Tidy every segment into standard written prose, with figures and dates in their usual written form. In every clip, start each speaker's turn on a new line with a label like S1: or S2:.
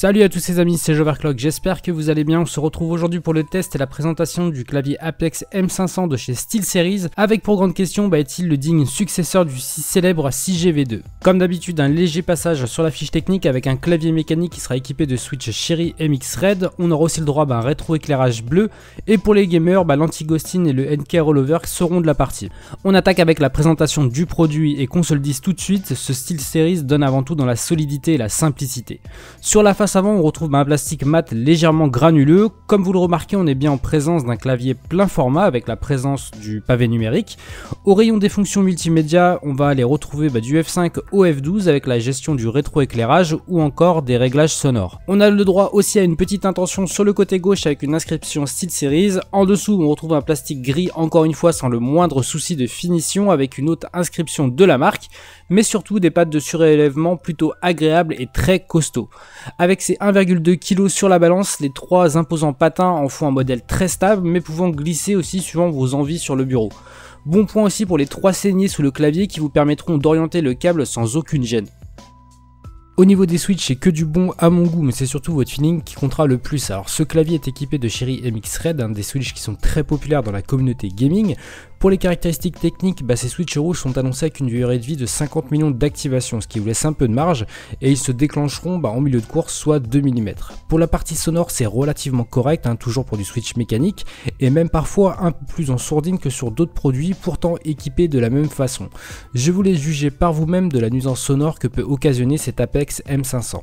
S1: Salut à tous les amis, c'est Joverclock, j'espère que vous allez bien. On se retrouve aujourd'hui pour le test et la présentation du clavier Apex M500 de chez SteelSeries, avec pour grande question, est-il le digne successeur du si célèbre 6GV2. Comme d'habitude, un léger passage sur la fiche technique avec un clavier mécanique qui sera équipé de switch Cherry MX Red. On aura aussi le droit à un rétro-éclairage bleu, et pour les gamers, l'anti-ghosting et le NK Rollover seront de la partie. On attaque avec la présentation du produit, et qu'on se le dise tout de suite, ce SteelSeries donne avant tout dans la solidité et la simplicité. Sur la face avant, on retrouve un plastique mat légèrement granuleux. Comme vous le remarquez, on est bien en présence d'un clavier plein format avec la présence du pavé numérique. Au rayon des fonctions multimédia, on va aller retrouver du F5 au F12 avec la gestion du rétroéclairage ou encore des réglages sonores. On a le droit aussi à une petite intention sur le côté gauche avec une inscription SteelSeries. En dessous, on retrouve un plastique gris, encore une fois sans le moindre souci de finition, avec une autre inscription de la marque, mais surtout des pattes de surélèvement plutôt agréables et très costauds. Avec ses 1,2 kg sur la balance, les trois imposants patins en font un modèle très stable, mais pouvant glisser aussi suivant vos envies sur le bureau. Bon point aussi pour les trois saignées sous le clavier qui vous permettront d'orienter le câble sans aucune gêne. Au niveau des switches, c'est que du bon à mon goût, mais c'est surtout votre feeling qui comptera le plus. Alors ce clavier est équipé de Cherry MX Red, des switches qui sont très populaires dans la communauté gaming. Pour les caractéristiques techniques, ces switches rouges sont annoncés avec une durée de vie de 50 millions d'activations, ce qui vous laisse un peu de marge, et ils se déclencheront en milieu de course, soit 2 mm. Pour la partie sonore, c'est relativement correct, toujours pour du switch mécanique, et même parfois un peu plus en sourdine que sur d'autres produits, pourtant équipés de la même façon. Je vous laisse juger par vous-même de la nuisance sonore que peut occasionner cet Apex M500.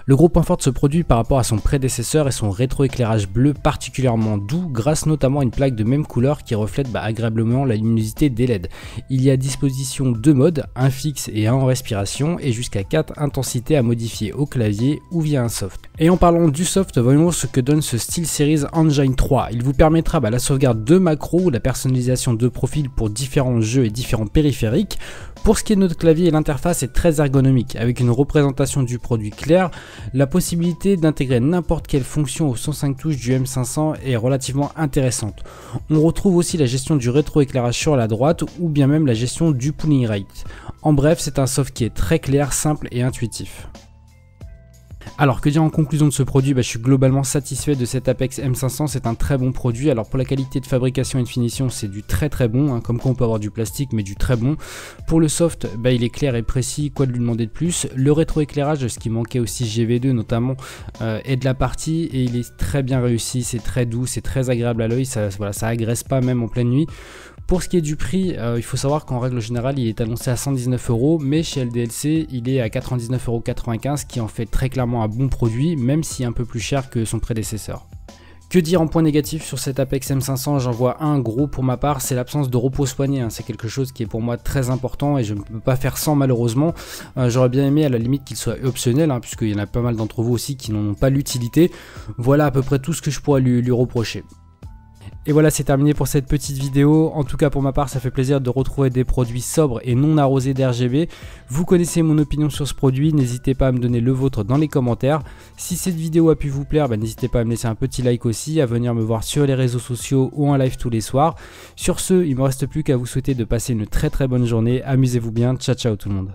S1: Le gros point fort de ce produit par rapport à son prédécesseur est son rétroéclairage bleu particulièrement doux, grâce notamment à une plaque de même couleur qui reflète agréablement la luminosité des LED. Il y a à disposition deux modes, un fixe et un en respiration, et jusqu'à 4 intensités à modifier au clavier ou via un soft. Et en parlant du soft, voyons ce que donne ce SteelSeries Engine 3. Il vous permettra la sauvegarde de macros ou la personnalisation de profils pour différents jeux et différents périphériques. Pour ce qui est de notre clavier, l'interface est très ergonomique, avec une représentation du produit claire. La possibilité d'intégrer n'importe quelle fonction aux 105 touches du M500 est relativement intéressante. On retrouve aussi la gestion du rétroéclairage sur la droite ou bien même la gestion du pulling rate. En bref, c'est un soft qui est très clair, simple et intuitif. Alors que dire en conclusion de ce produit, je suis globalement satisfait de cet Apex M500, c'est un très bon produit. Alors pour la qualité de fabrication et de finition, c'est du très bon, comme quoi on peut avoir du plastique mais du très bon. Pour le soft, il est clair et précis, quoi de lui demander de plus. Le rétroéclairage, ce qui manquait aussi GV2 notamment, est de la partie et il est très bien réussi, c'est très doux, c'est très agréable à l'œil, ça agresse pas même en pleine nuit. Pour ce qui est du prix, il faut savoir qu'en règle générale il est annoncé à 119 €, mais chez LDLC il est à 99,95 €, qui en fait très clairement un bon produit, même si un peu plus cher que son prédécesseur. Que dire en point négatif sur cet Apex M500? J'en vois un gros pour ma part, c'est l'absence de repos soigné. C'est quelque chose qui est pour moi très important et je ne peux pas faire sans malheureusement. J'aurais bien aimé à la limite qu'il soit optionnel, puisqu'il y en a pas mal d'entre vous aussi qui n'en ont pas l'utilité. Voilà à peu près tout ce que je pourrais lui reprocher. Et voilà, c'est terminé pour cette petite vidéo. En tout cas pour ma part, ça fait plaisir de retrouver des produits sobres et non arrosés d'RGB. Vous connaissez mon opinion sur ce produit, n'hésitez pas à me donner le vôtre dans les commentaires. Si cette vidéo a pu vous plaire, n'hésitez pas à me laisser un petit like aussi, à venir me voir sur les réseaux sociaux ou en live tous les soirs. Sur ce, il ne me reste plus qu'à vous souhaiter de passer une très bonne journée. Amusez-vous bien, ciao tout le monde.